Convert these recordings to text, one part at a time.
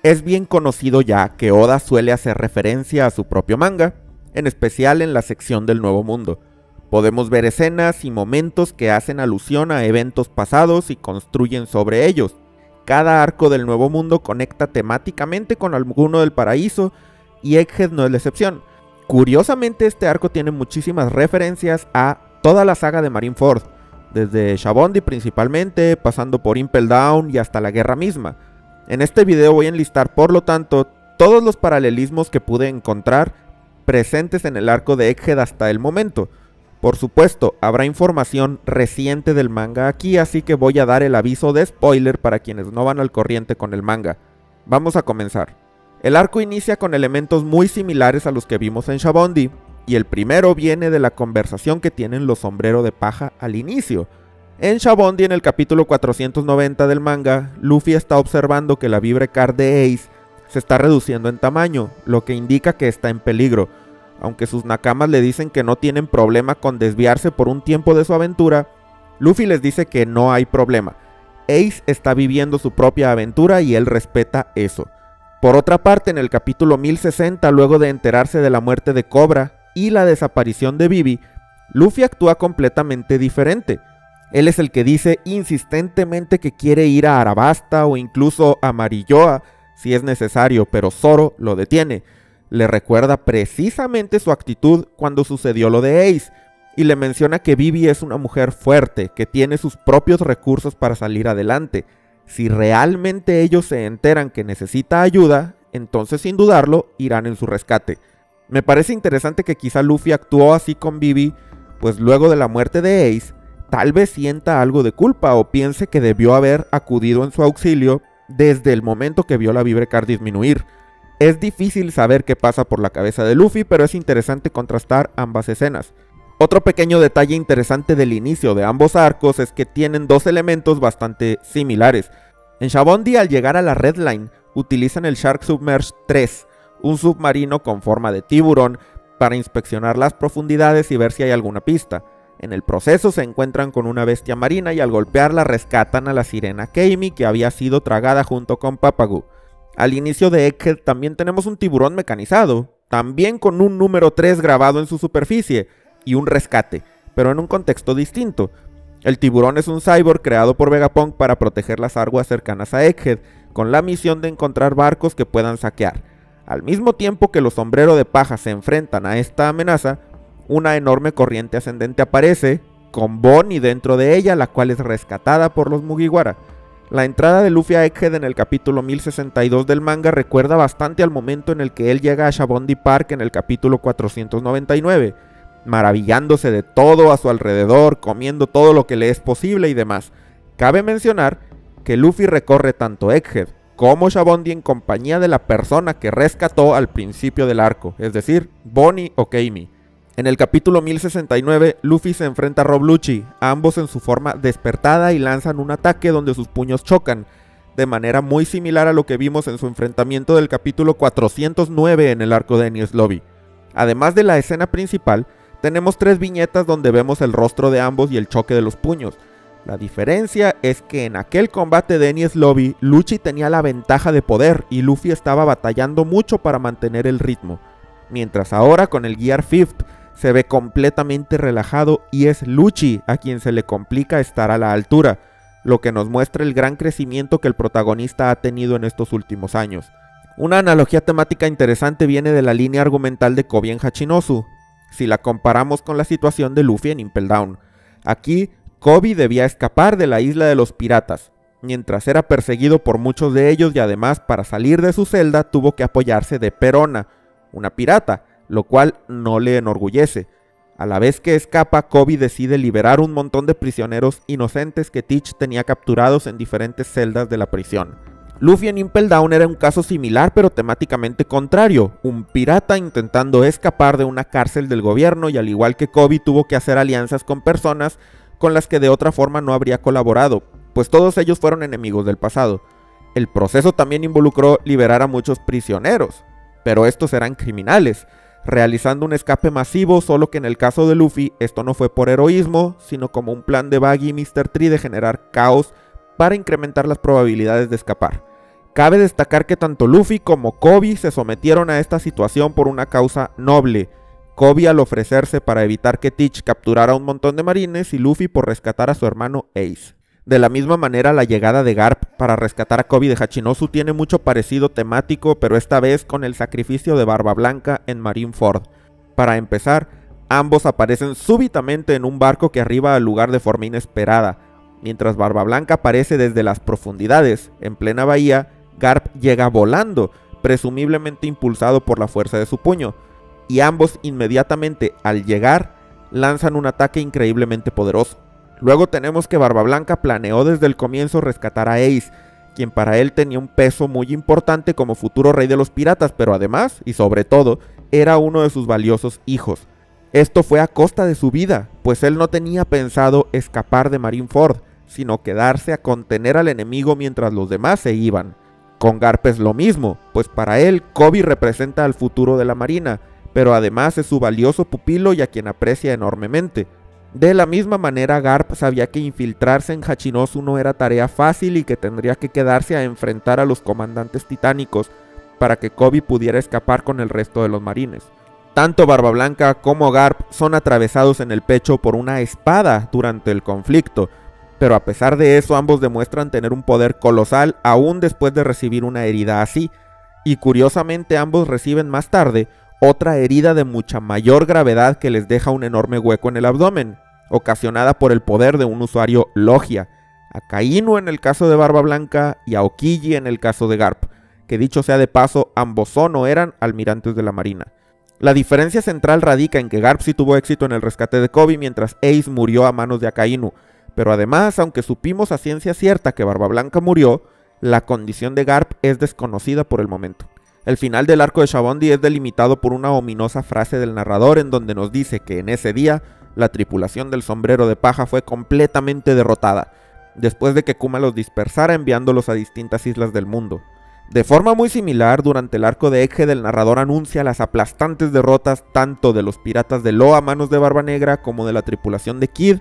Es bien conocido ya que Oda suele hacer referencia a su propio manga, en especial en la sección del Nuevo Mundo. Podemos ver escenas y momentos que hacen alusión a eventos pasados y construyen sobre ellos. Cada arco del Nuevo Mundo conecta temáticamente con alguno del paraíso y Egghead no es la excepción. Curiosamente, este arco tiene muchísimas referencias a toda la saga de Marineford, desde Shabondi principalmente, pasando por Impel Down y hasta la guerra misma. En este video voy a enlistar, por lo tanto, todos los paralelismos que pude encontrar presentes en el arco de Egghead hasta el momento. Por supuesto, habrá información reciente del manga aquí, así que voy a dar el aviso de spoiler para quienes no van al corriente con el manga. Vamos a comenzar. El arco inicia con elementos muy similares a los que vimos en Shabondi, y el primero viene de la conversación que tienen los Sombrero de Paja al inicio. En Shabondi, en el capítulo 490 del manga, Luffy está observando que la Vibre Card de Ace se está reduciendo en tamaño, lo que indica que está en peligro. Aunque sus nakamas le dicen que no tienen problema con desviarse por un tiempo de su aventura, Luffy les dice que no hay problema. Ace está viviendo su propia aventura y él respeta eso. Por otra parte, en el capítulo 1060, luego de enterarse de la muerte de Cobra y la desaparición de Vivi, Luffy actúa completamente diferente. Él es el que dice insistentemente que quiere ir a Arabasta o incluso a Marilloa si es necesario, pero Zoro lo detiene. Le recuerda precisamente su actitud cuando sucedió lo de Ace y le menciona que Vivi es una mujer fuerte, que tiene sus propios recursos para salir adelante. Si realmente ellos se enteran que necesita ayuda, entonces sin dudarlo irán en su rescate. Me parece interesante que quizá Luffy actuó así con Vivi, pues luego de la muerte de Ace, tal vez sienta algo de culpa o piense que debió haber acudido en su auxilio desde el momento que vio la Vibre Card disminuir. Es difícil saber qué pasa por la cabeza de Luffy, pero es interesante contrastar ambas escenas. Otro pequeño detalle interesante del inicio de ambos arcos es que tienen dos elementos bastante similares. En Shabondi, al llegar a la Red Line, utilizan el Shark Submerge 3, un submarino con forma de tiburón, para inspeccionar las profundidades y ver si hay alguna pista. En el proceso se encuentran con una bestia marina y al golpearla rescatan a la sirena Keimi, que había sido tragada junto con Papagu. Al inicio de Egghead también tenemos un tiburón mecanizado, también con un número 3 grabado en su superficie, y un rescate, pero en un contexto distinto. El tiburón es un cyborg creado por Vegapunk para proteger las aguas cercanas a Egghead, con la misión de encontrar barcos que puedan saquear. Al mismo tiempo que los Sombrero de Paja se enfrentan a esta amenaza, una enorme corriente ascendente aparece, con Bonnie dentro de ella, la cual es rescatada por los Mugiwara. La entrada de Luffy a Egghead en el capítulo 1062 del manga recuerda bastante al momento en el que él llega a Shabondi Park en el capítulo 499, maravillándose de todo a su alrededor, comiendo todo lo que le es posible y demás. Cabe mencionar que Luffy recorre tanto Egghead como Shabondi en compañía de la persona que rescató al principio del arco, es decir, Bonnie o Keimi. En el capítulo 1069, Luffy se enfrenta a Rob Lucci, ambos en su forma despertada, y lanzan un ataque donde sus puños chocan, de manera muy similar a lo que vimos en su enfrentamiento del capítulo 409 en el arco de Enies Lobby. Además de la escena principal, tenemos 3 viñetas donde vemos el rostro de ambos y el choque de los puños. La diferencia es que en aquel combate de Enies Lobby, Lucci tenía la ventaja de poder y Luffy estaba batallando mucho para mantener el ritmo, mientras ahora con el Gear 5th se ve completamente relajado y es Lucci a quien se le complica estar a la altura, lo que nos muestra el gran crecimiento que el protagonista ha tenido en estos últimos años. Una analogía temática interesante viene de la línea argumental de Koby en Hachinosu, si la comparamos con la situación de Luffy en Impel Down. Aquí, Koby debía escapar de la isla de los piratas, mientras era perseguido por muchos de ellos y además para salir de su celda tuvo que apoyarse de Perona, una pirata, lo cual no le enorgullece. A la vez que escapa, Koby decide liberar un montón de prisioneros inocentes que Teach tenía capturados en diferentes celdas de la prisión. Luffy en Impel Down era un caso similar pero temáticamente contrario, un pirata intentando escapar de una cárcel del gobierno y al igual que Koby tuvo que hacer alianzas con personas con las que de otra forma no habría colaborado, pues todos ellos fueron enemigos del pasado. El proceso también involucró liberar a muchos prisioneros, pero estos eran criminales, realizando un escape masivo, solo que en el caso de Luffy esto no fue por heroísmo, sino como un plan de Buggy y Mr. Tree de generar caos para incrementar las probabilidades de escapar. Cabe destacar que tanto Luffy como Koby se sometieron a esta situación por una causa noble. Koby al ofrecerse para evitar que Teach capturara un montón de marines y Luffy por rescatar a su hermano Ace. De la misma manera, la llegada de Garp para rescatar a Koby de Hachinosu tiene mucho parecido temático, pero esta vez con el sacrificio de Barba Blanca en Marineford. Para empezar, ambos aparecen súbitamente en un barco que arriba al lugar de forma inesperada. Mientras Barba Blanca aparece desde las profundidades, en plena bahía, Garp llega volando, presumiblemente impulsado por la fuerza de su puño, y ambos inmediatamente al llegar lanzan un ataque increíblemente poderoso. Luego tenemos que Barba Blanca planeó desde el comienzo rescatar a Ace, quien para él tenía un peso muy importante como futuro rey de los piratas, pero además, y sobre todo, era uno de sus valiosos hijos. Esto fue a costa de su vida, pues él no tenía pensado escapar de Marineford, sino quedarse a contener al enemigo mientras los demás se iban. Con Garp es lo mismo, pues para él Koby representa al futuro de la marina, pero además es su valioso pupilo y a quien aprecia enormemente. De la misma manera, Garp sabía que infiltrarse en Hachinosu no era tarea fácil y que tendría que quedarse a enfrentar a los comandantes titánicos para que Koby pudiera escapar con el resto de los marines. Tanto Barba Blanca como Garp son atravesados en el pecho por una espada durante el conflicto, pero a pesar de eso ambos demuestran tener un poder colosal aún después de recibir una herida así, y curiosamente ambos reciben más tarde otra herida de mucha mayor gravedad que les deja un enorme hueco en el abdomen, ocasionada por el poder de un usuario Logia, a Kainu en el caso de Barba Blanca y a Okiji en el caso de Garp, que dicho sea de paso, ambos son o eran almirantes de la marina. La diferencia central radica en que Garp sí tuvo éxito en el rescate de Koby mientras Ace murió a manos de Akainu, pero además, aunque supimos a ciencia cierta que Barba Blanca murió, la condición de Garp es desconocida por el momento. El final del arco de Shabondi es delimitado por una ominosa frase del narrador en donde nos dice que en ese día la tripulación del sombrero de paja fue completamente derrotada, después de que Kuma los dispersara enviándolos a distintas islas del mundo. De forma muy similar, durante el arco de Egghead el narrador anuncia las aplastantes derrotas tanto de los piratas de Law a manos de Barba Negra como de la tripulación de Kid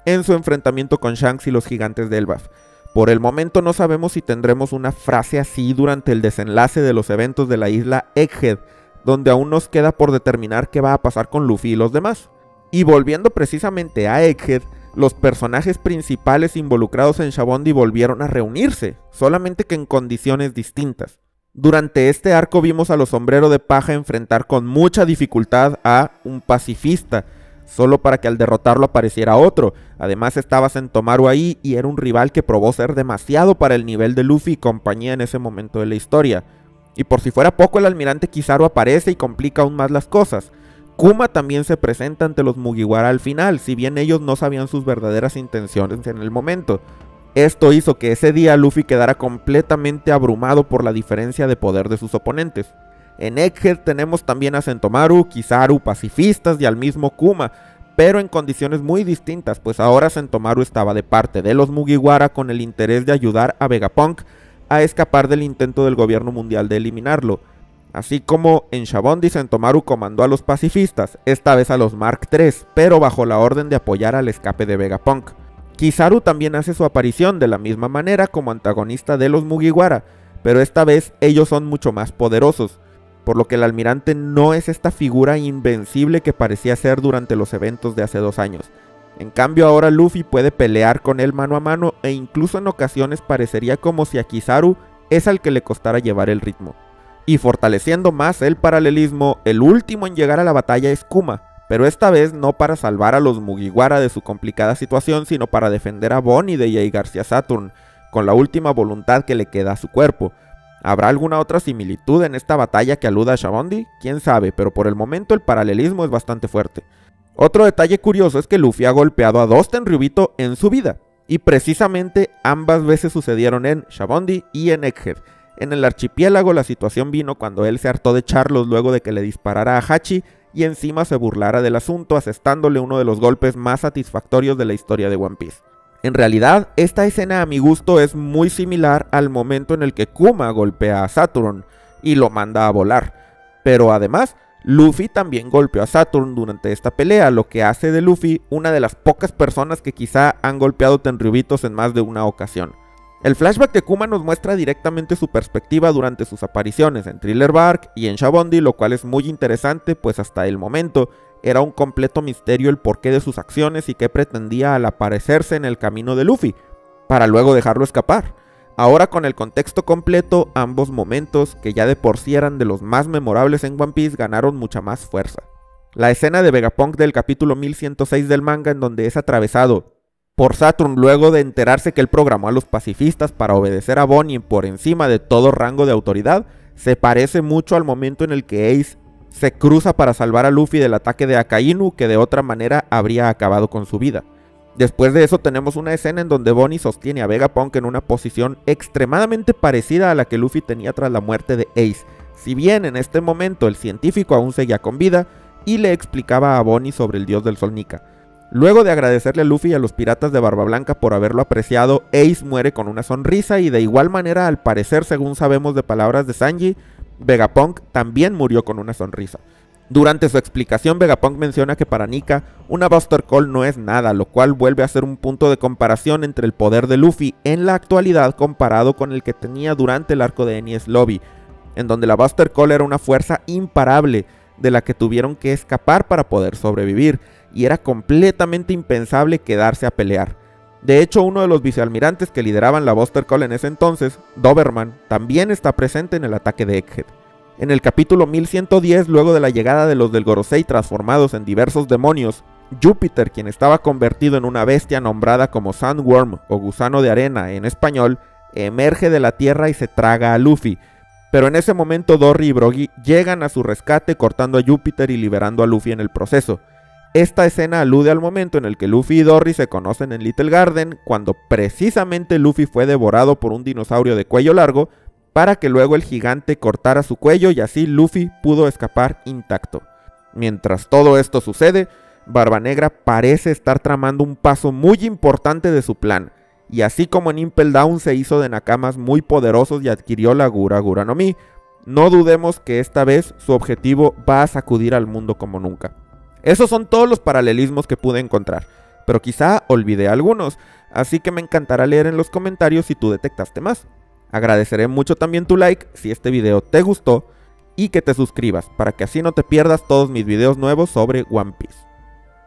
en su enfrentamiento con Shanks y los gigantes de Elbaf. Por el momento no sabemos si tendremos una frase así durante el desenlace de los eventos de la isla Egghead, donde aún nos queda por determinar qué va a pasar con Luffy y los demás. Y volviendo precisamente a Egghead, los personajes principales involucrados en Shabondi volvieron a reunirse, solamente que en condiciones distintas. Durante este arco vimos a los Sombrero de Paja enfrentar con mucha dificultad a un pacifista, solo para que al derrotarlo apareciera otro. Además estaba Sentomaru ahí y era un rival que probó ser demasiado para el nivel de Luffy y compañía en ese momento de la historia. Y por si fuera poco, el almirante Kizaru aparece y complica aún más las cosas. Kuma también se presenta ante los Mugiwara al final, si bien ellos no sabían sus verdaderas intenciones en el momento. Esto hizo que ese día Luffy quedara completamente abrumado por la diferencia de poder de sus oponentes. En Egghead tenemos también a Sentomaru, Kizaru, pacifistas y al mismo Kuma, pero en condiciones muy distintas, pues ahora Sentomaru estaba de parte de los Mugiwara con el interés de ayudar a Vegapunk a escapar del intento del gobierno mundial de eliminarlo. Así como en Shabondi Sentomaru comandó a los pacifistas, esta vez a los Mark III, pero bajo la orden de apoyar al escape de Vegapunk. Kizaru también hace su aparición de la misma manera como antagonista de los Mugiwara, pero esta vez ellos son mucho más poderosos, por lo que el almirante no es esta figura invencible que parecía ser durante los eventos de hace 2 años. En cambio ahora Luffy puede pelear con él mano a mano e incluso en ocasiones parecería como si a Kizaru es al que le costara llevar el ritmo. Y fortaleciendo más el paralelismo, el último en llegar a la batalla es Kuma, pero esta vez no para salvar a los Mugiwara de su complicada situación, sino para defender a Bonnie de Jay García Saturn, con la última voluntad que le queda a su cuerpo. ¿Habrá alguna otra similitud en esta batalla que aluda a Shabondi? Quién sabe, pero por el momento el paralelismo es bastante fuerte. Otro detalle curioso es que Luffy ha golpeado a 2 Tenryubito en su vida, y precisamente ambas veces sucedieron en Shabondi y en Egghead. En el archipiélago la situación vino cuando él se hartó de Charlos luego de que le disparara a Hachi y encima se burlara del asunto asestándole uno de los golpes más satisfactorios de la historia de One Piece. En realidad, esta escena a mi gusto es muy similar al momento en el que Kuma golpea a Saturn y lo manda a volar. Pero además, Luffy también golpeó a Saturn durante esta pelea, lo que hace de Luffy una de las pocas personas que quizá han golpeado Tenryubitos en más de una ocasión. El flashback de Kuma nos muestra directamente su perspectiva durante sus apariciones en Thriller Bark y en Shabondi, lo cual es muy interesante, pues hasta el momento era un completo misterio el porqué de sus acciones y qué pretendía al aparecerse en el camino de Luffy, para luego dejarlo escapar. Ahora con el contexto completo, ambos momentos, que ya de por sí eran de los más memorables en One Piece, ganaron mucha más fuerza. La escena de Vegapunk del capítulo 1106 del manga, en donde es atravesado por Saturn luego de enterarse que él programó a los pacifistas para obedecer a Bonnie por encima de todo rango de autoridad, se parece mucho al momento en el que Ace se cruza para salvar a Luffy del ataque de Akainu, que de otra manera habría acabado con su vida. Después de eso tenemos una escena en donde Bonnie sostiene a Vegapunk en una posición extremadamente parecida a la que Luffy tenía tras la muerte de Ace, si bien en este momento el científico aún seguía con vida y le explicaba a Bonnie sobre el dios del sol Nika. Luego de agradecerle a Luffy y a los piratas de Barba Blanca por haberlo apreciado, Ace muere con una sonrisa y de igual manera, al parecer, según sabemos de palabras de Sanji, Vegapunk también murió con una sonrisa. Durante su explicación, Vegapunk menciona que para Nika, una Buster Call no es nada, lo cual vuelve a ser un punto de comparación entre el poder de Luffy en la actualidad comparado con el que tenía durante el arco de Enies Lobby, en donde la Buster Call era una fuerza imparable de la que tuvieron que escapar para poder sobrevivir, y era completamente impensable quedarse a pelear. De hecho, uno de los vicealmirantes que lideraban la Buster Call en ese entonces, Doberman, también está presente en el ataque de Egghead. En el capítulo 1110, luego de la llegada de los del Gorosei transformados en diversos demonios, Júpiter, quien estaba convertido en una bestia nombrada como Sandworm o gusano de arena en español, emerge de la tierra y se traga a Luffy. Pero en ese momento Dory y Brogy llegan a su rescate cortando a Júpiter y liberando a Luffy en el proceso. Esta escena alude al momento en el que Luffy y Dory se conocen en Little Garden, cuando precisamente Luffy fue devorado por un dinosaurio de cuello largo, para que luego el gigante cortara su cuello y así Luffy pudo escapar intacto. Mientras todo esto sucede, Barba Negra parece estar tramando un paso muy importante de su plan, y así como en Impel Down se hizo de nakamas muy poderosos y adquirió la Gura Gura no Mi, no dudemos que esta vez su objetivo va a sacudir al mundo como nunca. Esos son todos los paralelismos que pude encontrar, pero quizá olvidé algunos, así que me encantará leer en los comentarios si tú detectaste más. Agradeceré mucho también tu like si este video te gustó y que te suscribas para que así no te pierdas todos mis videos nuevos sobre One Piece.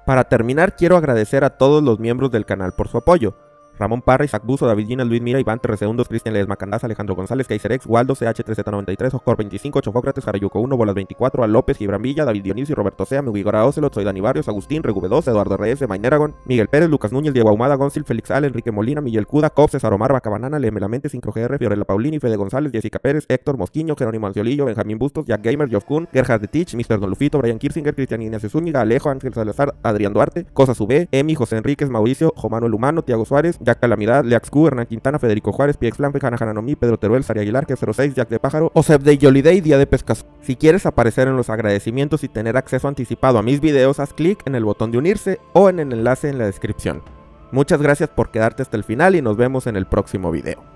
Para terminar, quiero agradecer a todos los miembros del canal por su apoyo. Ramón Parra, Isaac Buzo, David Ginas, Luis Mira, Iván TR2, Cristian Ledesma Candás, Alejandro González, Kaiser X, Waldo, CH3Z93, Oscar 25, Chofócrates, Jarayuco 1, Bolas 24, Al López, Gibran Villa, David Dionisio, Roberto Sea, Miguigora Ocelot, Soy Dani Barrios, Agustín, Regu2, Eduardo RS, Maineragon, Miguel Pérez, Lucas Núñez, Diego Ahumada, Gonzil, Félix Al, Enrique Molina, Miguel Cuda, Cobb, César Omar, Bacabanana, Lemelamente, Sincro GR, Fiorella Paulini, Fede González, Jessica Pérez, Héctor Mosquiño, Jerónimo Anciolillo, Benjamín Bustos, Jack Gamer, Geoff Kuhn, Gerhard de Tich, Mr. Don Lufito, Brian Kirsinger, Cristian Ignacio Zúñiga, Alejo, Ángel Salazar, Adrián Duarte, Cosas UB, Emi, José Enríquez, Mauricio, Jomano el Humano, Tiago Suárez, Jack Calamidad, Leax Q, Hernán Quintana, Federico Juárez, PX Flanfe, Hanna Hananomi, Pedro Teruel, Sari Aguilar, G06, Jack de Pájaro, Osep Day Yoliday, Día de Pescas. Si quieres aparecer en los agradecimientos y tener acceso anticipado a mis videos, haz clic en el botón de unirse o en el enlace en la descripción. Muchas gracias por quedarte hasta el final y nos vemos en el próximo video.